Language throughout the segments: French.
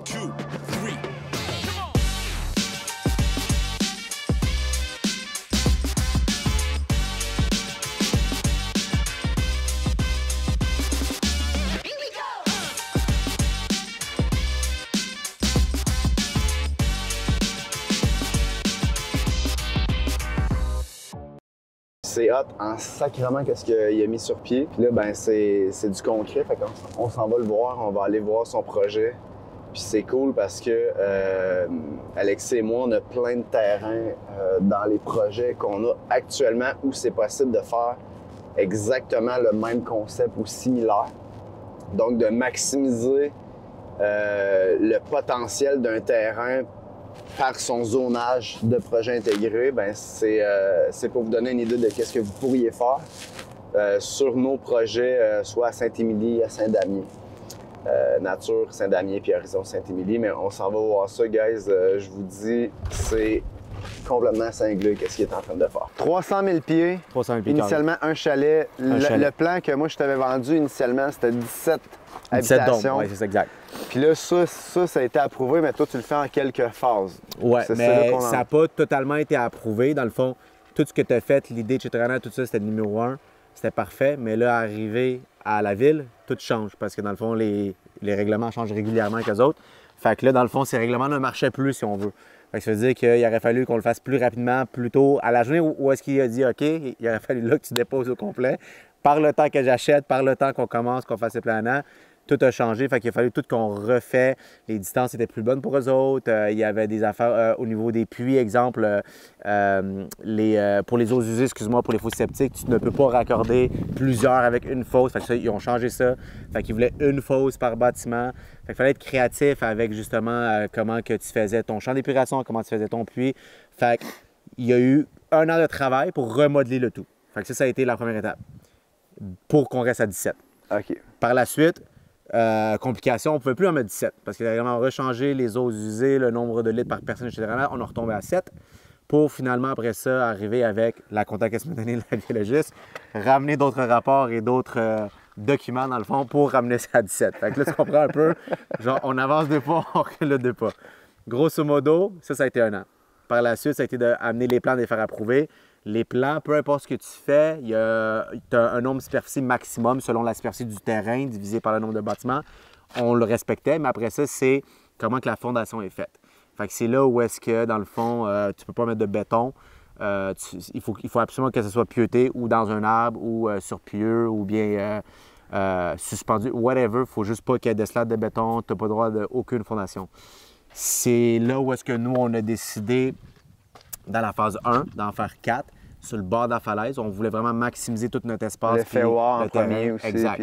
2, 3. C'est hot en sacrement qu'est-ce qu'il a mis sur pied. Puis là, ben c'est du concret. Fait qu'on s'en va le voir, on va aller voir son projet. Puis c'est cool parce que Alexis et moi, on a plein de terrains dans les projets qu'on a actuellement où c'est possible de faire exactement le même concept ou similaire. Donc de maximiser le potentiel d'un terrain par son zonage de projet intégré, ben c'est pour vous donner une idée de qu'est-ce que vous pourriez faire sur nos projets, soit à Saint-Émilie, à Saint-Damien. Nature, Saint-Damien, puis Horizon Saint-Émilie, mais on s'en va voir ça, guys. Je vous dis, c'est complètement cinglé qu'est-ce qu'il est en train de faire. 300 000 pieds, 300 000 pieds initialement un chalet. Le plan que moi je t'avais vendu initialement, c'était 17 habitations. Oui, c'est ça, exact. Puis là, ça a été approuvé, mais toi, tu le fais en quelques phases. Oui, mais ça n'a pas totalement été approuvé. Dans le fond, tout ce que tu as fait, l'idée, etc., tout ça, c'était le numéro 1. C'était parfait. Mais là, arrivé à la ville, tout change parce que dans le fond, les règlements changent régulièrement avec eux autres. Fait que là, dans le fond, ces règlements ne marchaient plus, si on veut. Fait que ça veut dire qu'il aurait fallu qu'on le fasse plus rapidement, plus tôt, à la journée où est-ce qu'il a dit OK, il aurait fallu là que tu déposes au complet. Par le temps que j'achète, par le temps qu'on commence, qu'on fasse les plans, tout a changé. Fait qu'il a fallu tout qu'on refait. Les distances étaient plus bonnes pour eux autres. Il y avait des affaires au niveau des puits, exemple, pour les eaux usées, excuse-moi, pour les fosses septiques, tu ne peux pas raccorder plusieurs avec une fosse. Fait que ça, ils ont changé ça. Fait qu'ils voulaient une fosse par bâtiment. Fait qu'il fallait être créatif avec justement comment que tu faisais ton champ d'épuration, comment tu faisais ton puits. Fait qu'il y a eu 1 an de travail pour remodeler le tout. Fait que ça a été la première étape pour qu'on reste à 17. OK. Par la suite, complication, on ne pouvait plus en mettre 17 parce qu'il a vraiment rechangé les eaux usées, le nombre de litres par personne, etc. On est retombé à 7 pour finalement, après ça, arriver avec la comptable qu'elle m'a donné de la biologiste, ramener d'autres rapports et d'autres documents, dans le fond, pour ramener ça à 17. Fait que là, tu comprends un peu, genre, on avance des pas, on recule de pas. Grosso modo, ça a été 1 an. Par la suite, ça a été d'amener les plans, de les faire approuver. Les plans, peu importe ce que tu fais, tu as un nombre de superficie maximum selon la superficie du terrain divisé par le nombre de bâtiments. On le respectait, mais après ça, c'est comment que la fondation est faite. Fait que c'est là où est-ce que, dans le fond, tu ne peux pas mettre de béton. Il faut absolument que ce soit pieuté ou dans un arbre ou sur pieux ou bien suspendu, whatever. Il ne faut juste pas qu'il y ait de slats de béton. Tu n'as pas le droit d'aucune fondation. C'est là où est-ce que nous, on a décidé dans la phase 1, d'en faire 4, sur le bord de la falaise. On voulait vraiment maximiser tout notre espace. L'effet wow en premier aussi. Exact.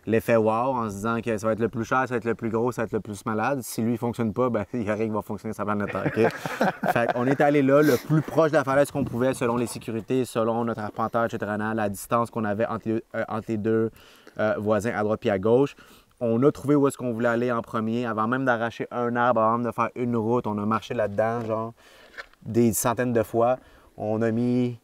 L'effet wow en se disant que ça va être le plus cher, ça va être le plus gros, ça va être le plus malade. Si lui, il ne fonctionne pas, ben, il n'y a rien qui va fonctionner sur la planète Terre. Okay? Fait qu'on est allé là, le plus proche de la falaise qu'on pouvait, selon les sécurités, selon notre arpenteur, etc., la distance qu'on avait entre les deux voisins à droite et à gauche. On a trouvé où est-ce qu'on voulait aller en premier. Avant même d'arracher un arbre, avant même de faire une route, on a marché là-dedans, genre des centaines de fois. On a mis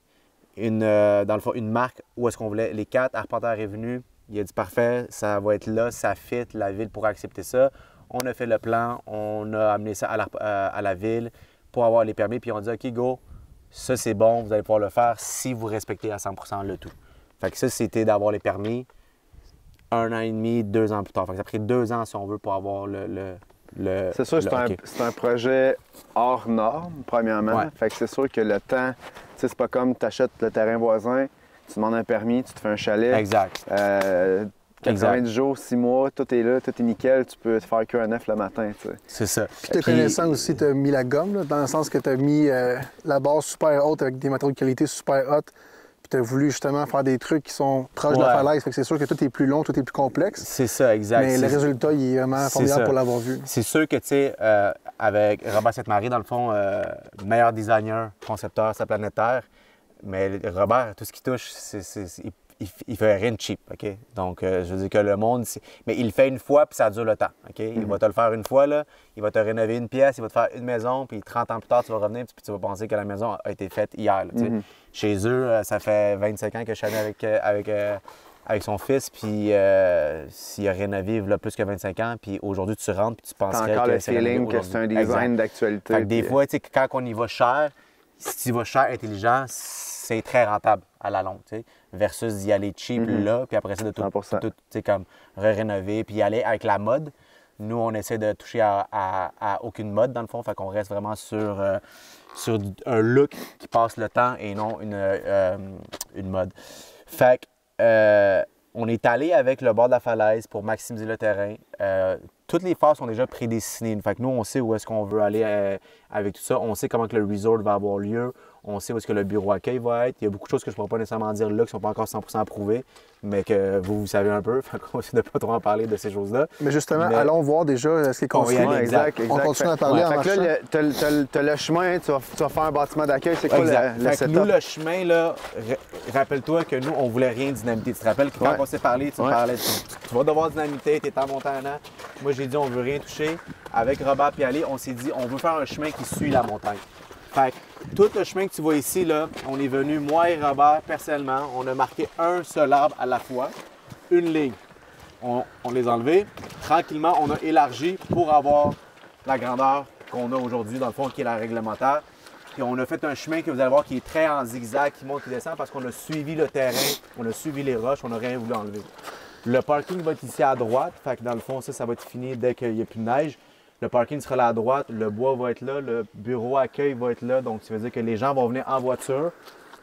dans le fond, une marque où est-ce qu'on voulait. Les 4, arpenteur est venu, il a dit parfait, ça va être là, ça fit, la ville pourra accepter ça. On a fait le plan, on a amené ça à la ville pour avoir les permis, puis on a dit OK, go, ça c'est bon, vous allez pouvoir le faire si vous respectez à 100% le tout. Fait que ça, c'était d'avoir les permis 1 an et demi, 2 ans plus tard. Fait que ça a pris 2 ans, si on veut, pour avoir c'est sûr, c'est un projet hors norme, premièrement. Ouais. Fait que c'est sûr que le temps, tu sais, c'est pas comme tu achètes le terrain voisin, tu demandes un permis, tu te fais un chalet. Exact. 90 jours, 6 mois, tout est là, tout est nickel, tu peux te faire que un œuf le matin, tu sais. C'est ça. Puis te connaissant aussi, tu as mis la gomme, là, dans le sens que tu as mis la base super haute avec des matériaux de qualité super haute. Puis tu as voulu justement faire des trucs qui sont proches de la falaise. Fait que c'est sûr que tout est plus long, tout est plus complexe. C'est ça, exact. Mais le résultat, il est vraiment formidable pour l'avoir vu. C'est sûr que, tu sais, avec Robert Sainte-Marie, dans le fond, meilleur designer, concepteur, sa planète Terre. Mais Robert, tout ce qu'il touche, il fait rien de cheap, OK? Donc, je veux dire que le monde, mais il le fait une fois, puis ça dure le temps, OK? Il va te le faire une fois, là, il va te rénover une pièce, il va te faire une maison, puis 30 ans plus tard, tu vas revenir, puis tu vas penser que la maison a été faite hier, là, tu sais. Chez eux, ça fait 25 ans que je suis allé avec son fils, puis s'il a rénové il y a plus que 25 ans, puis aujourd'hui tu rentres puis tu penserais T'as encore que le c'est rénové feeling que c'est un design exact. d'actualité. Fait que des puis- fois, tu sais, quand on y va cher, si tu vas cher, intelligent, c'est très rentable à la longue, tu sais, versus d'y aller cheap là, puis après ça, de tout, 100%. tu sais, comme rénover, puis y aller avec la mode. Nous, on essaie de toucher à aucune mode, dans le fond, fait qu'on reste vraiment sur un look qui passe le temps et non une mode. Fait que, on est allé avec le bord de la falaise pour maximiser le terrain. Toutes les phases sont déjà prédestinées. Fait que nous, on sait où est-ce qu'on veut aller avec tout ça. On sait comment que le resort va avoir lieu. On sait où est-ce que le bureau accueil va être. Il y a beaucoup de choses que je ne pourrais pas nécessairement dire là qui ne sont pas encore 100% approuvées, mais que vous savez un peu. Fait qu'on essaie de ne pas trop en parler de ces choses-là. Mais justement, Mais- allons voir déjà ce qui est construit. On va y aller, exact. On continue à parler en Fait que marchant. là, t'as le chemin, tu vas faire un bâtiment d'accueil. C'est quoi Exact. le Fait que setup? nous, le chemin, là, rappelle-toi que nous, on voulait rien dynamiter. Tu te rappelles que quand Ouais. on s'est parlé, tu me Ouais. parlais, tu vas devoir dynamiter, tu es en montagne. Moi, j'ai dit, on veut rien toucher. Avec Robert et Ali, on s'est dit, on veut faire un chemin qui suit la montagne. Fait que tout le chemin que tu vois ici, là, on est venu, moi et Robert, personnellement, on a marqué un seul arbre à la fois, une ligne. On les a enlevés. Tranquillement, on a élargi pour avoir la grandeur qu'on a aujourd'hui, dans le fond, qui est la réglementaire. Puis on a fait un chemin que vous allez voir qui est très en zigzag, qui monte, qui descend, parce qu'on a suivi le terrain, on a suivi les roches, on n'a rien voulu enlever. Le parking va être ici à droite, fait que dans le fond, ça va être fini dès qu'il n'y a plus de neige. Le parking sera là à droite, le bois va être là, le bureau accueil va être là, donc ça veut dire que les gens vont venir en voiture,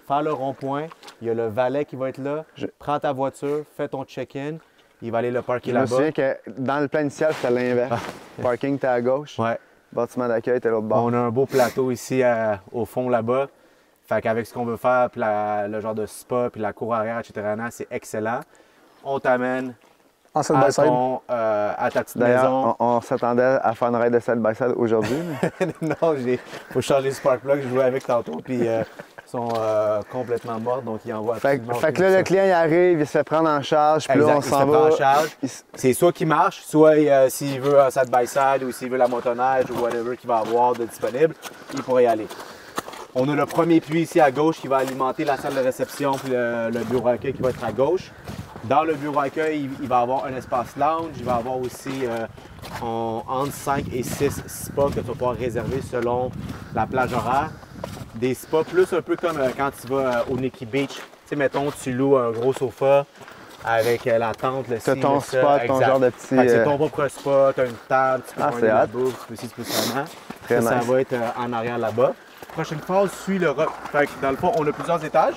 faire le rond-point, il y a le valet qui va être là, prends ta voiture, fais ton check-in, il va aller le parker Je me là-bas. souviens que dans le plan initial, c'était l'inverse. Parking, t'es à gauche. Ouais. Bâtiment d'accueil, t'es à l'autre bord. On a un beau plateau ici au fond là-bas. Fait qu'avec ce qu'on veut faire, puis le genre de spa, puis la cour arrière, etc., c'est excellent. On t'amène En side à, by side. à ta petite D'ailleurs, maison. on s'attendait à faire une ride de side-by-side aujourd'hui. mais- Non, faut changer le spark plug. Je jouais avec tantôt, puis ils sont complètement morts, donc ils envoient Fait, absolument fait que aucune là, le ça. client, il arrive, il se fait prendre en charge, puis là, Exact, on il se s'en fait prendre va. en charge. Il s- C'est soit qu'il marche, soit s'il veut un side-by-side ou s'il veut la motoneige ou whatever qu'il va avoir de disponible, il pourrait y aller. On a le premier puits ici à gauche qui va alimenter la salle de réception puis le bureau accueil qui va être à gauche. Dans le bureau accueil, il va y avoir un espace lounge. Il va y avoir aussi entre 5 et 6 spas que tu vas pouvoir réserver selon la plage horaire. Des spas plus un peu comme quand tu vas au Nikki Beach. Tu sais, mettons, tu loues un gros sofa avec la tente, le T'as ci, ton le ça. spot, ton Exact. genre de petit, Fait que c'est ton propre spot, t'as une table, tu peux Ah, prendre c'est de la hot. bouffe, tu peux aussi, tu peux seulement. Très Ça nice. va être en arrière là-bas. Prochaine phase suit le rock. Fait que dans le fond, on a plusieurs étages.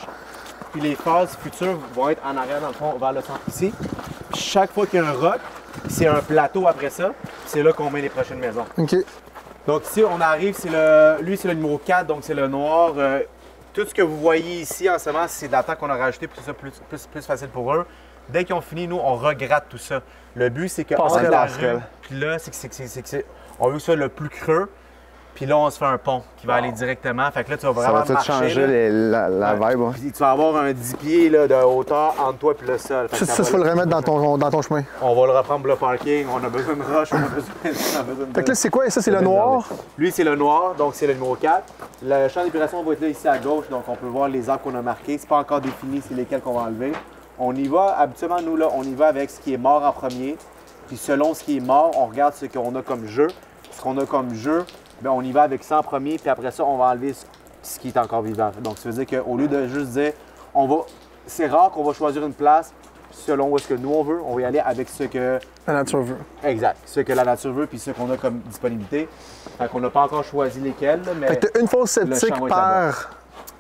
Puis les phases futures vont être en arrière, dans le fond, vers le centre ici. Puis chaque fois qu'il y a un rock, c'est un plateau après ça. C'est là qu'on met les prochaines maisons. OK. Donc ici, on arrive, lui, c'est le numéro 4, donc c'est le noir. Tout ce que vous voyez ici en ce moment, c'est de la terre qu'on a rajouté pour que ce soit plus facile pour eux. Dès qu'ils ont fini, nous, on regratte tout ça. Le but, c'est que Passerelle, entre la passerelle. rue, puis là, on veut que ce soit le plus creux. Puis là, on se fait un pont qui va aller directement. Fait que là, tu vas Ça vraiment va tout marcher. changer là. la Ouais. vibe. Ouais. Puis tu vas avoir un 10 pieds là, de hauteur entre toi et le sol. Fait que Ça, il faut le remettre dans ton chemin. On va le reprendre pour le parking. On a besoin de roche, on a besoin de... Fait que là, c'est quoi? Ça, c'est le noir. Lui, c'est le noir, donc c'est le numéro 4. Le champ d'épuration va être là ici à gauche, donc on peut voir les arbres qu'on a marqués. C'est pas encore défini c'est lesquels qu'on va enlever. On y va, habituellement, nous, là, on y va avec ce qui est mort en premier. Puis selon ce qui est mort, on regarde ce qu'on a comme jeu. Ce qu'on a comme jeu, bien, on y va avec ça en premier, puis après ça, on va enlever ce qui est encore vivant. Donc, ça veut dire qu'au lieu de juste dire, c'est rare qu'on va choisir une place selon où est-ce que nous on veut. On va y aller avec ce que... La nature veut. Exact. Ce que la nature veut, puis ce qu'on a comme disponibilité. Fait qu'on n'a pas encore choisi lesquels, là, mais... Fait que t'as une fosse le septique champ va être là-bas. par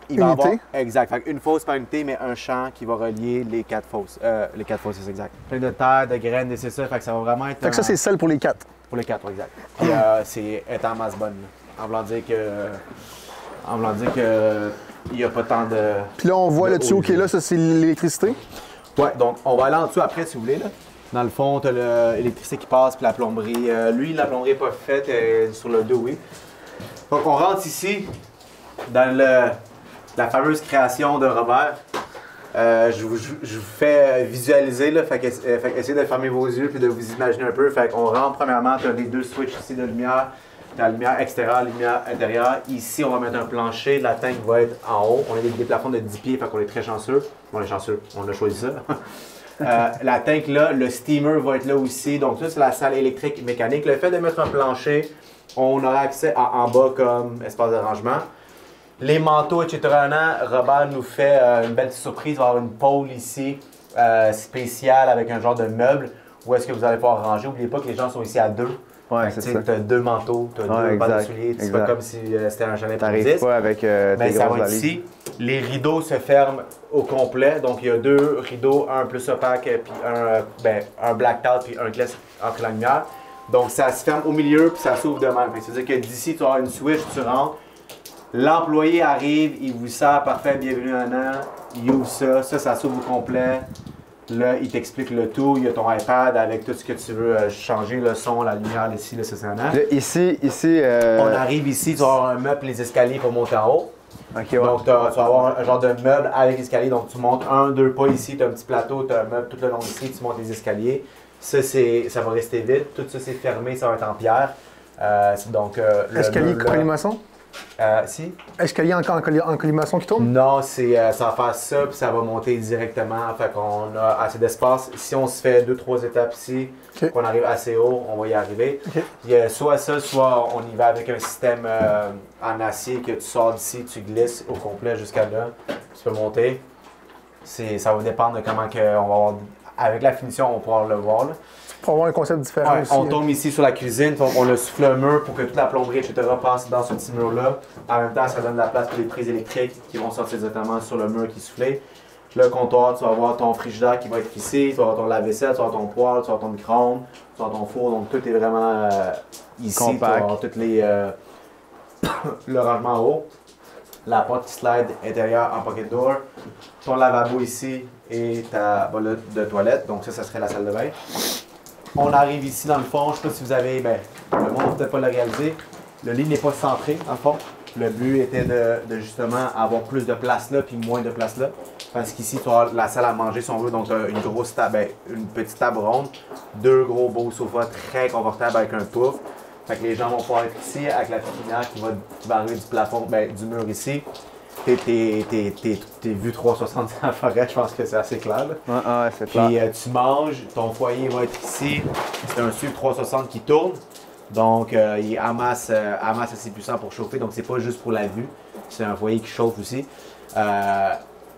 Il va unité. avoir, exact. Fait une fosse par unité, mais un champ qui va relier les 4 fosses. Les 4 fosses, c'est exact. Plein de terre, de graines, et c'est ça. Fait que ça va vraiment être Fait que ça, c'est celle pour les 4. pour les 4, exact. Puis c'est être en masse bonne. Là. En voulant dire que il n'y a pas tant de... Puis là, on voit de le tuyau haut qui est là, ça, c'est l'électricité. Ouais, donc on va aller en dessous après si vous voulez. Là. Dans le fond, tu as l'électricité qui passe, puis la plomberie. Lui, la plomberie n'est pas faite sur le dos, oui. Donc on rentre ici, dans la fameuse création de Robert. Je vous fais visualiser, là, fait essayez de fermer vos yeux puis de vous imaginer un peu. Fait qu'on rentre premièrement, tu as les deux switches ici de lumière. Tu as la lumière extérieure, la lumière intérieure. Ici, on va mettre un plancher, la tank va être en haut. On a des plafonds de 10 pieds, fait qu'on est très chanceux. On est chanceux, on a choisi ça. La tank là, le steamer va être là aussi. Donc ça, c'est la salle électrique mécanique. Le fait de mettre un plancher, on aura accès en bas comme espace de rangement. Les manteaux, etc. Robert nous fait une belle surprise. Il va y avoir une pôle ici spéciale avec un genre de meuble où est-ce que vous allez pouvoir ranger. N'oubliez pas que les gens sont ici à deux. Ouais, c'est ça. Tu as 2 manteaux, tu as 2 paires de souliers. C'est pas comme si c'était un chalet pour 10. T'arrives pas avec tes Ben, ça grosses va être valises. ici. Les rideaux se ferment au complet. Donc, il y a 2 rideaux, un plus opaque, puis un blackout, puis un glace entre la lumière. Donc, ça se ferme au milieu, puis ça s'ouvre de même. C'est-à-dire que d'ici, tu as une switch, tu rentres. L'employé arrive, il vous sert, parfait, bienvenue Anna. Il ouvre ça, ça s'ouvre au complet. Là, il t'explique le tout. Il y a ton iPad avec tout ce que tu veux changer, le son, la lumière, ici, là, ça, c'est un an. Ici, On arrive ici, tu vas avoir un meuble, les escaliers pour monter en haut. OK, ouais. Donc, tu vas avoir un genre de meuble avec escalier. Donc, tu montes 1, 2 pas ici, tu as un petit plateau, tu as un meuble tout le long ici, tu montes les escaliers. Ça va rester vide. Tout ça, c'est fermé, ça va être en pierre. Escalier colimaçon? Si? Escalier en colimaçon qui tourne? Non, ça va faire ça, puis ça va monter directement. Fait qu'on a assez d'espace. Si on se fait 2-3 étapes ici, qu'on arrive assez haut, on va y arriver. Il y a soit ça, soit on y va avec un système en acier que tu sors d'ici, tu glisses au complet jusqu'à là. Tu peux monter. Ça va dépendre de comment on va avoir. Avec la finition, on va pouvoir le voir. Là. Pour avoir un concept différent aussi. On tombe ici sur la cuisine, on a soufflé un mur pour que toute la plomberie, etc. passe dans ce petit mur-là. En même temps, ça donne de la place pour les prises électriques qui vont sortir directement sur le mur qui est soufflé. Le comptoir, tu vas avoir ton frigidaire qui va être ici, tu vas avoir ton lave-vaisselle, tu vas avoir ton poêle, tu vas avoir ton micro-ondes, tu vas avoir ton four. Donc tout est vraiment ici. Compact. Tu vas avoir toutes les, le rangement en haut. La porte qui slide intérieure en pocket door. Ton lavabo ici et ta boîte de toilette. Donc ça serait la salle de bain. On arrive ici dans le fond, je ne sais pas si vous avez, le monde ne peut peut-être pas le réaliser, le lit n'est pas centré dans le fond. Le but était de justement avoir plus de place là puis moins de place là. Parce qu'ici, tu as la salle à manger si on veut, donc tu as une grosse table, une petite table ronde, 2 gros beaux sofas très confortables avec un pouf. Fait que les gens vont pouvoir être ici avec la petite lumière qui va arriver du plafond, du mur ici. T'es vu 360 en forêt, je pense que c'est assez clair. Ouais, c'est clair. Puis tu manges, ton foyer va être ici. C'est un SUV 360 qui tourne. Donc il amasse assez puissant pour chauffer. Donc c'est pas juste pour la vue. C'est un foyer qui chauffe aussi.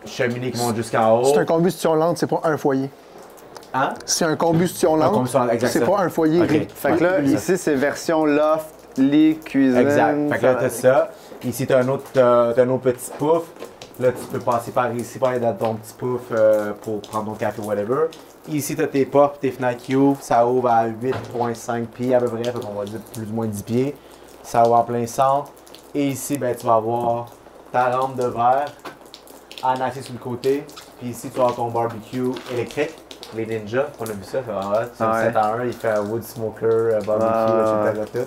Cheminée qui monte jusqu'en haut. C'est un combustion lente, c'est pas un foyer. Hein? C'est un combustion lente. C'est pas un foyer. Okay. Fait que là, ici, c'est version loft, lit, cuisine. Exact. Fait que là, t'as ça. Ici, t'as un autre petit pouf. Là, tu peux passer par ici pour aller dans ton petit pouf pour prendre ton café ou whatever. Ici, t'as tes portes, tes fenêtres qui ouvrent. Ça ouvre à 8,5 pieds à peu près. Fait qu'on va dire plus ou moins 10 pieds. Ça ouvre en plein centre. Et ici, tu vas avoir ta lampe de verre en acier sur le côté. Puis ici, tu vas avoir ton barbecue électrique. Les Ninja, on a vu ça, c'est un 7 à 1, il fait un wood smoker, barbecue, etc.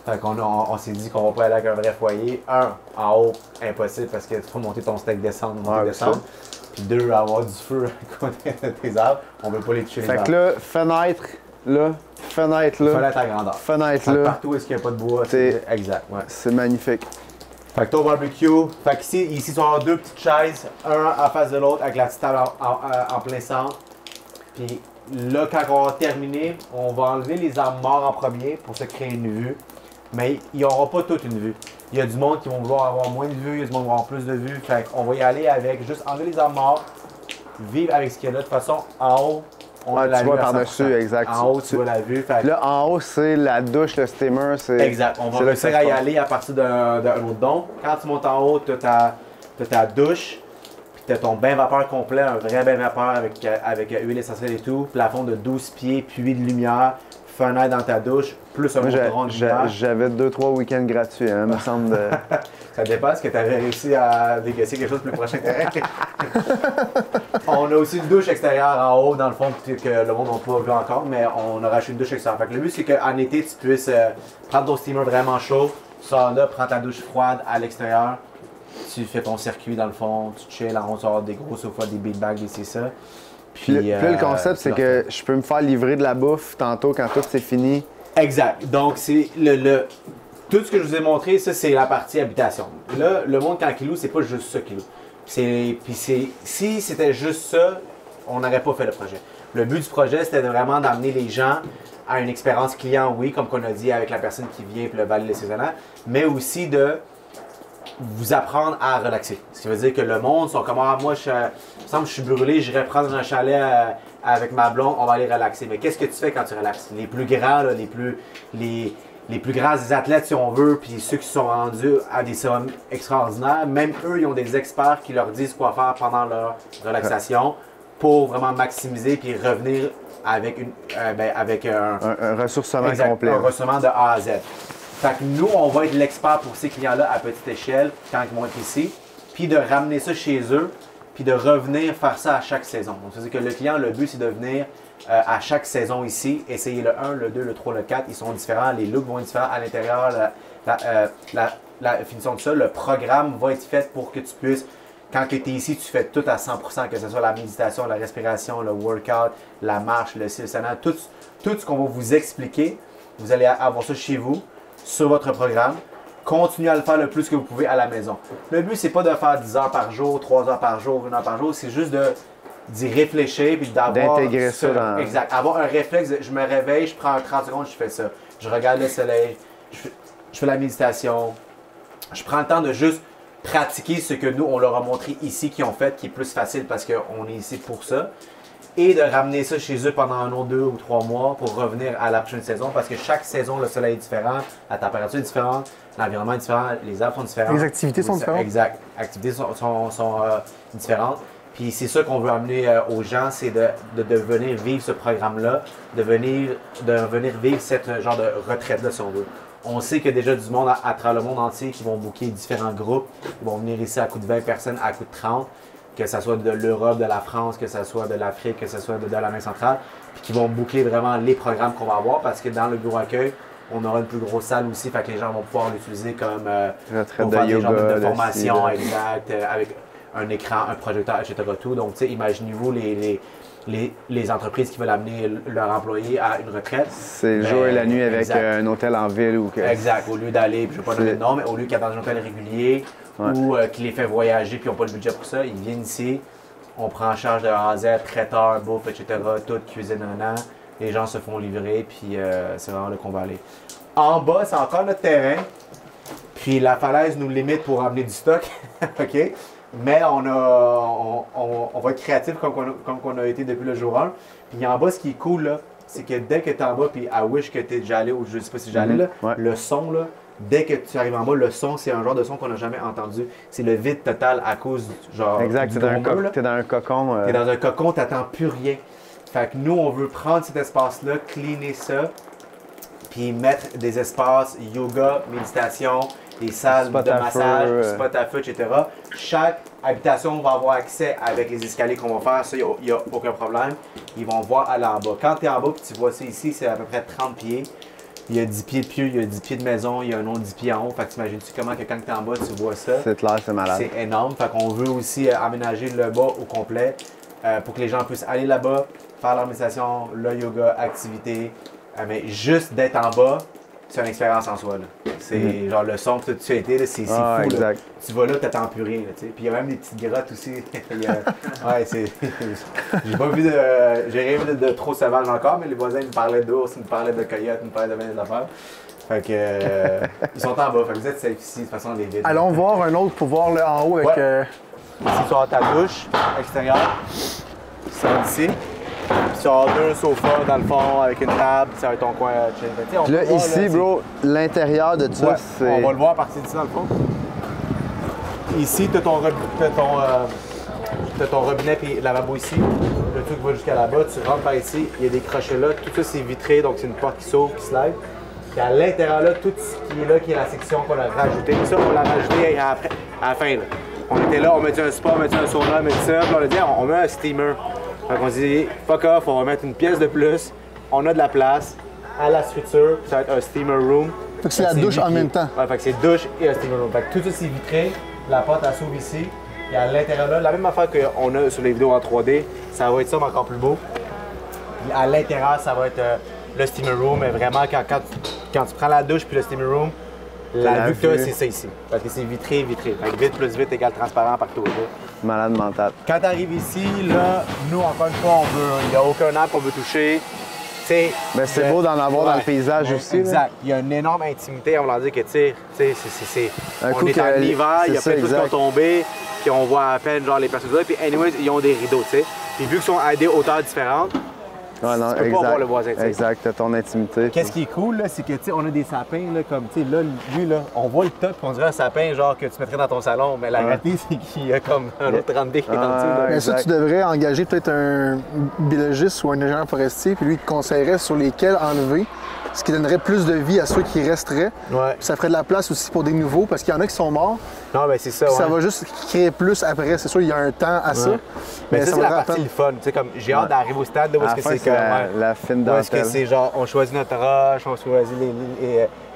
Fait qu'on on s'est dit qu'on va pas aller avec un vrai foyer. Un, en haut, impossible parce que tu faut monter ton steak descendre, descendre. Puis deux, avoir du feu à côté de tes arbres. On veut pas les toucher les arbres. Fait que là, fenêtre là. Fenêtre à grandeur. Fenêtre là. Partout où est-ce qu'il n'y a pas de bois. Exact, ouais. C'est magnifique. Fait que ton barbecue. Fait qu'ici, tu vas avoir 2 petites chaises, un en face de l'autre avec la petite table en plein centre. Puis là, quand on va terminer, on va enlever les arbres morts en premier pour se créer une vue. Mais il n'y aura pas toute une vue. Il y a du monde qui vont vouloir avoir moins de vues, il y a du monde qui va avoir plus de vues. Fait qu'on va y aller avec juste enlever les arbres morts, vivre avec ce qu'il y a là. De toute façon, en haut, on a la vue. Tu vois par-dessus, exact. En haut, tu vois la vue. Fait là, en haut, c'est la douche, le steamer. Exact. On va réussir à y aller à partir d'un autre don. Quand tu montes en haut, tu as ta douche. Tu as ton bain vapeur complet, un vrai bain vapeur avec huile essentielle et tout, plafond de 12 pieds, puits de lumière, fenêtre dans ta douche, plus un rond de lumière. J'avais 2-3 week-ends gratuits, hein, me semble. Ça dépend, est-ce que tu avais réussi à dégager quelque chose de plus prochain que On a aussi une douche extérieure en haut, dans le fond, que le monde n'a pas vu encore, mais on a racheté une douche extérieure. Fait que le but, c'est qu'en été, tu puisses prendre ton steamer vraiment chaud, tu sors là, prends ta douche froide à l'extérieur. Tu fais ton circuit dans le fond, tu chill, en haut, tu vas des gros sofas, des big bags, des c'est ça. Puis le concept, c'est que je peux me faire livrer de la bouffe tantôt quand tout c'est fini. Exact. Donc, c'est tout ce que je vous ai montré, ça, c'est la partie habitation. Là, le monde quand il loue, c'est pas juste ça qu'il loue. Si c'était juste ça, on n'aurait pas fait le projet. Le but du projet, c'était vraiment d'amener les gens à une expérience client, oui, comme qu'on a dit avec la personne qui vient et le valide les saisonnaires, mais aussi de vous apprendre à relaxer. Ce qui veut dire que le monde sont comme moi, il me semble que je suis brûlé, j'irai prendre un chalet avec ma blonde, on va aller relaxer. Mais qu'est-ce que tu fais quand tu relaxes? Les plus grands, là, les plus grands des athlètes, si on veut, puis ceux qui sont rendus à des sommes extraordinaires, même eux, ils ont des experts qui leur disent quoi faire pendant leur relaxation pour vraiment maximiser puis revenir avec, un ressourcement complet. Un ressourcement de A à Z. Fait que nous, on va être l'expert pour ces clients-là à petite échelle quand ils vont être ici, puis de ramener ça chez eux, puis de revenir faire ça à chaque saison. Donc, c'est-à-dire que le client, le but, c'est de venir à chaque saison ici, essayer le 1, le 2, le 3, le 4. Ils sont différents, les looks vont être différents à l'intérieur, la finition de ça. Le programme va être fait pour que tu puisses, quand tu es ici, tu fais tout à 100%, que ce soit la méditation, la respiration, le workout, la marche, le silsana, tout ce qu'on va vous expliquer, vous allez avoir ça chez vous, sur votre programme. Continuez à le faire le plus que vous pouvez à la maison. Le but, c'est pas de faire 10 heures par jour, 3 heures par jour, 1 heure par jour, c'est juste d'y réfléchir puis d'avoir d'intégrer ça dans... Exact. Avoir un réflexe, je me réveille, je prends 30 secondes, je fais ça. Je regarde le soleil, je fais la méditation. Je prends le temps de juste pratiquer ce que nous, on leur a montré ici, qu'ils ont fait, qui est plus facile parce qu'on est ici pour ça. Et de ramener ça chez eux pendant 1 ou 2 ou 3 mois pour revenir à la prochaine saison parce que chaque saison, le soleil est différent, la température est différente, l'environnement est différent, les arbres sont différents. Les activités sont différentes. Exact. Les activités sont différentes. Puis c'est ça qu'on veut amener aux gens, c'est de venir vivre ce programme-là, de venir vivre cette genre de retraite-là, si on veut. On sait qu'il y a déjà du monde à travers le monde entier qui vont booker différents groupes, qui vont venir ici à coût de 20 personnes, à coût de 30. Que ce soit de l'Europe, de la France, que ce soit de l'Afrique, que ce soit de l'Amérique centrale, puis qui vont boucler vraiment les programmes qu'on va avoir parce que dans le bureau accueil, on aura une plus grosse salle aussi, fait que les gens vont pouvoir l'utiliser comme retraite pour faire des genres de de formation, exact, avec un écran, un projecteur, etc. Tout. Donc, tu sais, imaginez-vous les entreprises qui veulent amener leurs employés à une retraite. C'est le jour et la nuit avec exact. Un hôtel en ville ou que... Exact. Au lieu d'aller, je ne vais pas donner de nom, mais au lieu qu'ils aient dans un hôtel régulier ou qui les fait voyager puis ils n'ont pas le budget pour ça, ils viennent ici, on prend en charge de A à Z, traiteur, bouffe, etc., toute cuisine un an. Les gens se font livrer, puis c'est vraiment là qu'on va aller. En bas, c'est encore notre terrain. Puis la falaise nous limite pour amener du stock. OK? Mais on va être créatif comme on a été depuis le jour 1. Puis en bas, ce qui est cool, là, c'est que dès que tu es en bas, puis à Wish que tu es déjà allé, ou je ne sais pas si j'allais là, le son, là, dès que tu arrives en bas, le son, c'est un genre de son qu'on n'a jamais entendu. C'est le vide total à cause genre. Exact, t'es dans un cocon. T'es dans un cocon, t'attends plus rien. Fait que nous, on veut prendre cet espace-là, cleaner ça, puis mettre des espaces yoga, méditation, des salles de massage, spot à feu, etc. Chaque habitation va avoir accès avec les escaliers qu'on va faire, ça, il n'y a aucun problème. Ils vont voir aller en bas. Quand tu es en bas, puis tu vois ça ici, c'est à peu près 30 pieds. Il y a 10 pieds de pieux, il y a 10 pieds de maison, il y a un autre 10 pieds en haut. Fait que t'imagines-tu comment que quand tu es en bas, tu vois ça? C'est clair, c'est malade. C'est énorme. Fait qu'on veut aussi aménager le bas au complet pour que les gens puissent aller là-bas, faire leur méditation, le yoga, activité. Mais juste d'être en bas, c'est une expérience en soi. C'est genre le son que tu as été, c'est fou. Exact. Là. Tu vas là, tu n'attends plus rien. Là, puis il y a même des petites grottes aussi. Ouais, c'est. J'ai pas vu de. J'ai rien vu de trop sauvage encore, mais les voisins me parlaient d'ours, ils me parlaient de coyotes, ils me parlaient de bien des affaires. Fait que. Ils sont en bas. Fait que vous êtes safe ici, de toute façon, les vides. Allons voir un autre pour voir là, en haut avec. Ici, tu as ta douche extérieure. Ça va ici. Puis tu as deux sofas dans le fond avec une table, ça va être ton coin chill. Puis là, ici, là, bro, l'intérieur de ça, c'est. On va le voir à partir d'ici dans le fond. Ici, tu as ton robinet et lavabo ici. Le truc va jusqu'à là-bas. Tu rentres par ici, il y a des crochets là. Tout ça, c'est vitré, donc c'est une porte qui s'ouvre, qui slide. Puis à l'intérieur là, tout ce qui est là, qui est la section qu'on a rajoutée. Ça, on l'a rajouté à la fin. Là. On était là, on mettait un spa, on mettait un sauna, on mettait ça. Puis on a dit, on met un steamer. Fait qu'on s'est dit, fuck off, on va mettre une pièce de plus. On a de la place à la structure. Ça va être un steamer room. Fait que c'est la douche en même temps. Ouais, fait que c'est douche et un steamer room. Fait que tout ça, c'est vitré. La porte, elle s'ouvre ici. Et à l'intérieur là, la même affaire qu'on a sur les vidéos en 3D, ça va être ça, mais encore plus beau. Puis à l'intérieur, ça va être le steamer room. Mais vraiment, quand tu prends la douche puis le steamer room, La vue que tu as, c'est ça ici. Parce que c'est vitré. Fait que vite plus vite égale transparent partout. Okay? Malade mental. Quand tu arrives ici, là, nous, encore une fois, il n'y a aucun arbre qu'on veut toucher. Mais c'est beau d'en avoir dans le paysage aussi. Exact. Là. Il y a une énorme intimité, on va dire que, tu sais, on est en hiver, il y a plein de choses qui ont tombé, puis on voit à peine genre les personnes là, puis anyways, ils ont des rideaux, tu sais. Puis vu qu'ils sont à des hauteurs différentes, ouais, non, tu peux pas voir le voisin, tu sais. Exact, t'as ton intimité. Qu'est-ce qui est cool, là, c'est que, tu sais, on a des sapins, là, comme, tu sais, là, lui, là, on voit le top, puis on dirait un sapin, genre, que tu mettrais dans ton salon, mais la réalité, c'est qu'il y a comme un autre 30 pieds qui est en dessous, là. Mais ça, tu devrais engager peut-être un biologiste ou un ingénieur forestier, puis lui, il te conseillerait sur lesquels enlever, ce qui donnerait plus de vie à ceux qui resteraient. Ouais. Puis ça ferait de la place aussi pour des nouveaux, parce qu'il y en a qui sont morts. Non, mais c'est ça, Ça va juste créer plus après. C'est sûr, il y a un temps à ça. Mais ça, c'est la vaudra partie peine. le fun. Tu sais, comme, j'ai hâte d'arriver au stade où est-ce que c'est comme. La fine Où est-ce que dentelle. c'est genre, on choisit notre roche, on choisit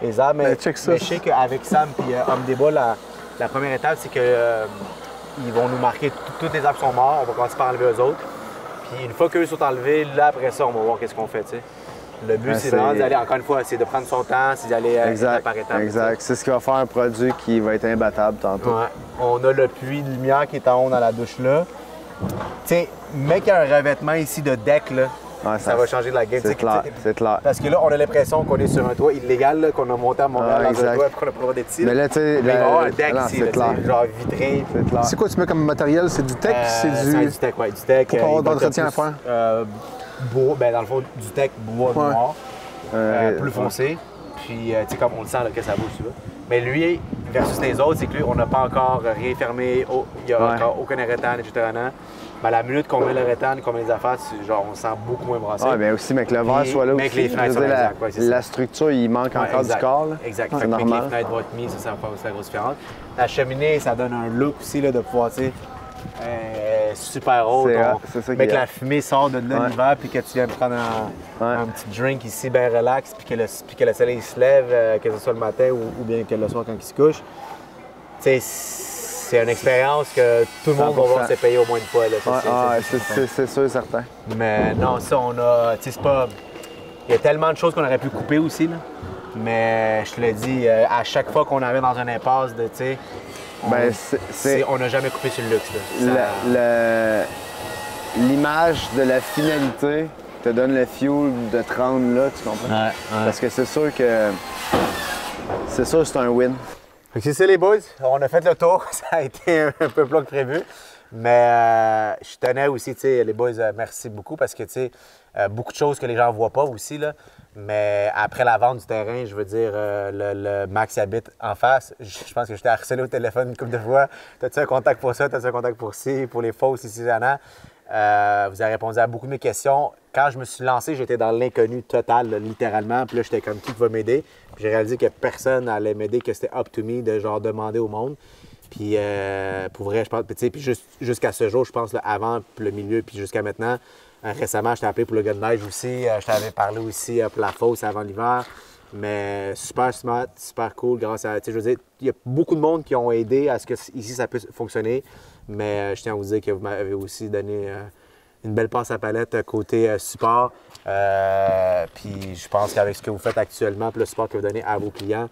les arbres. Mais check ça. mais je sais qu'avec Sam et Homme Débat, la première étape, c'est que ils vont nous marquer tous les arbres sont morts, on va commencer par enlever eux autres. Puis une fois qu'eux sont enlevés, là, après ça, on va voir qu'est-ce qu'on fait, tu sais. Le but, c'est vraiment d'aller, encore une fois, c'est de prendre son temps, c'est d'aller étape par étape. Exact. C'est ce qui va faire un produit qui va être imbattable tantôt. Ouais. On a le puits de lumière qui est en haut dans la douche là. Tu sais, mec, il y a un revêtement ici de deck là. Ouais, ça va changer de la game. C'est clair, c'est clair. Parce que là, on a l'impression qu'on est sur un toit illégal, là, qu'on a monté à Montréal dans un toit et qu'on a pas le droit d'être ici. Mais là, tu sais, il va y avoir un deck non, ici, c'est là, clair. genre vitré. C'est clair. C'est quoi tu mets comme matériel? C'est du tech? C'est du tech, ouais, du tech. Pour pas avoir d'entretien à faire? Bois, ben dans le fond, du tech bois noir, plus ouais. foncé. Puis, tu sais, comme on le sent, là, que ça bouge, tu vois. Mais lui, versus les autres, c'est que lui, on n'a pas encore rien fermé, il n'y a encore aucun rétane, etc. Ben, la minute qu'on met le rétane, qu'on met les affaires, genre, on se sent beaucoup moins brassé. Ah, bien aussi, mais que le verre soit là mais aussi. que les fenêtres soient exactes, ouais, c'est ça. La structure, il manque encore du corps. Là. Exact. C'est Fait que normal. les fenêtres vont être mises, ça va faire aussi la grosse différence. La cheminée, ça donne un look aussi là, de pouvoir, tu sais, super haut. C'est ça mais qui que est. la fumée sort de là l'hiver, puis que tu viens de prendre un petit drink ici, bien relax, puis que le soleil se lève, que ce soit le matin ou bien que le soir quand il se couche. Tu sais, c'est une expérience que tout le monde va voir se payer au moins une fois. C'est sûr, certain. Mais non, ça, on a. Tu sais, c'est pas. Il y a tellement de choses qu'on aurait pu couper aussi, là. Mais je te l'ai dit, à chaque fois qu'on arrive dans une impasse de, tu sais. On n'a jamais coupé sur le luxe. Là. L'image de la finalité te donne le fuel de te rendre là, tu comprends? Ouais. Parce que c'est sûr que c'est un win. Fait que c'est ça les boys, on a fait le tour, ça a été un peu plus que prévu. Mais je tenais aussi, tu sais, les boys, merci beaucoup parce que, tu sais, beaucoup de choses que les gens ne voient pas aussi, là. Mais après la vente du terrain, je veux dire, le Max habite en face. Je pense que je t'ai harcelé au téléphone une couple de fois. T'as-tu un contact pour ça? T'as-tu un contact pour ci? Pour les fausses ici, Anna? Vous avez répondu à beaucoup de mes questions. Quand je me suis lancé, j'étais dans l'inconnu total, là, littéralement. Puis là, j'étais comme qui va m'aider. Puis j'ai réalisé que personne n'allait m'aider, que c'était up to me de genre demander au monde. Puis pour vrai, je pense, puis jusqu'à ce jour, je pense, là, avant, puis le milieu, puis jusqu'à maintenant. Récemment, je t'ai appelé pour le gars de neige aussi. Je t'avais parlé aussi pour la fosse avant l'hiver. Mais super smart, super cool. Grâce à, je veux dire, il y a beaucoup de monde qui ont aidé à ce que ici ça puisse fonctionner. Mais je tiens à vous dire que vous m'avez aussi donné une belle passe à palette côté support. Puis je pense qu'avec ce que vous faites actuellement, puis le support que vous donnez à vos clients,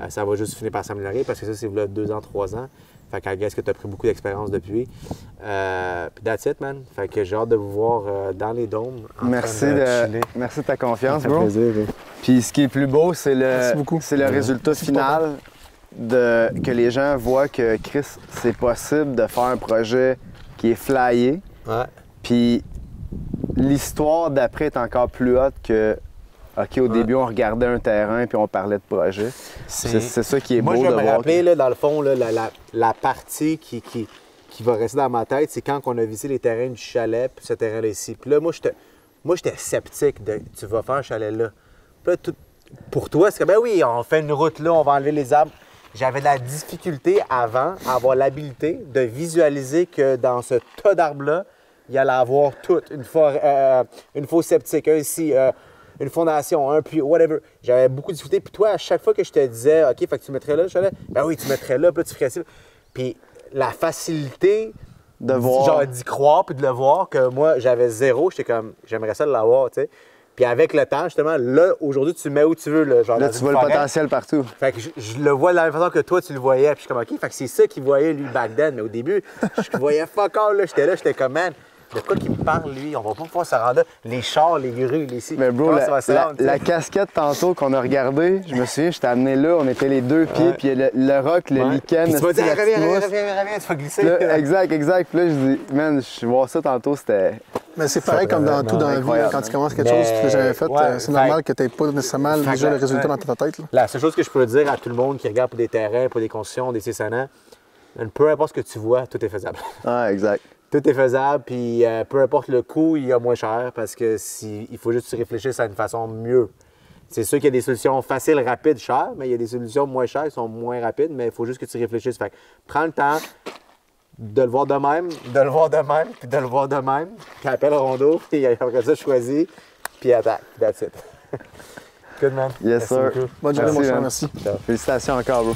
ça va juste finir par s'améliorer parce que ça, c'est là 2 ans, 3 ans. Fait qu'à guess que tu as pris beaucoup d'expérience depuis. Puis that's it, man. Fait que j'ai hâte de vous voir dans les dômes. Merci de ta confiance, bro. Ça fait plaisir. Puis ce qui est plus beau, c'est le résultat final que les gens voient que Chris, c'est possible de faire un projet qui est flyé. Ouais. Puis l'histoire d'après est encore plus haute que OK, au début, on regardait un terrain puis on parlait de projet. C'est ça qui est beau de voir. Moi, je me rappeler, là, dans le fond, là, la partie qui va rester dans ma tête, c'est quand on a visité les terrains du chalet, puis ce terrain-là ici. Puis là, moi, j'étais sceptique de « tu vas faire un chalet là ». Puis là, pour toi, c'est que « ben oui, on fait une route là, on va enlever les arbres ». J'avais de la difficulté avant à avoir l'habilité de visualiser que dans ce tas d'arbres-là, il y allait avoir tout. Une fosse septique, ici, une fondation, un puits, whatever. J'avais beaucoup de difficultés. Puis toi, à chaque fois que je te disais, OK, fait que tu mettrais là le chalet, ben oui, tu mettrais là, puis là, tu ferais ça. Puis la facilité de voir. Genre d'y croire puis de le voir, que moi, j'avais zéro, j'étais comme, j'aimerais ça l'avoir, tu sais. Puis avec le temps, justement, là, aujourd'hui, tu mets où tu veux. Là, genre Là, dans tu une vois le forêt. potentiel partout. Fait que je le vois de la même façon que toi, tu le voyais. Puis je suis comme, OK, fait que c'est ça qu'il voyait, lui, back then. Mais au début, je voyais fuck all, là. J'étais comme, man, de quoi qu'il me parle, lui? On va pas pouvoir se rendre là. Les chars, les grues, les ci. Mais bro, Comment ça va se rendre, tu sais? la casquette tantôt qu'on a regardé, je me souviens, je t'ai amené là, on était les 2 pieds, puis le roc, le lichen. Puis tu m'as dit, la petite mousse. reviens, tu vas glisser. Là, exact. Puis là, je dis, man, je vois ça tantôt, c'était. Mais c'est pareil comme dans tout dans la vie, là, quand tu commences quelque chose que tu l'as jamais fait, ouais, c'est normal que tu n'aies pas nécessairement Fait déjà que le résultat ouais. dans ta tête. Là. La seule chose que je peux dire à tout le monde qui regarde pour des terrains, pour des constructions, des cessonnants, peu importe ce que tu vois, tout est faisable. Ah, exact. Tout est faisable, puis peu importe le coût, il y a moins cher parce que il faut juste que tu réfléchisses à une façon mieux. C'est sûr qu'il y a des solutions faciles, rapides, chères, mais il y a des solutions moins chères qui sont moins rapides, mais il faut juste que tu réfléchisses. Fait que prends le temps de le voir de même, puis de le voir de même, puis appelle Rondo, puis après ça, choisis, puis attaque. That's it. Good man. Yes, Merci sir. beaucoup. Bonne journée, mon cher, man. merci. Félicitations encore, bro.